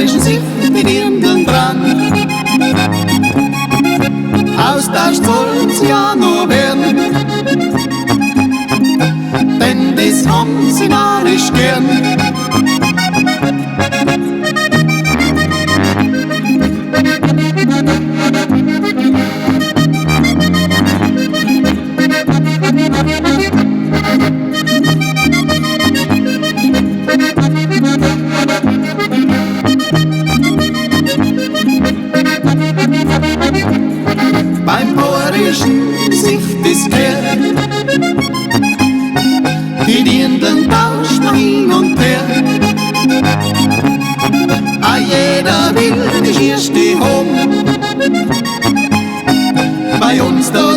poetischen Sicht die Dirndln dran. Austausch sollen's ja nur werden, denn das haben sie narrisch gern. Beim poetischen Sicht ist kehrt, die Dirndln tauscht man hin und her. Jeder will die erste haben, bei uns da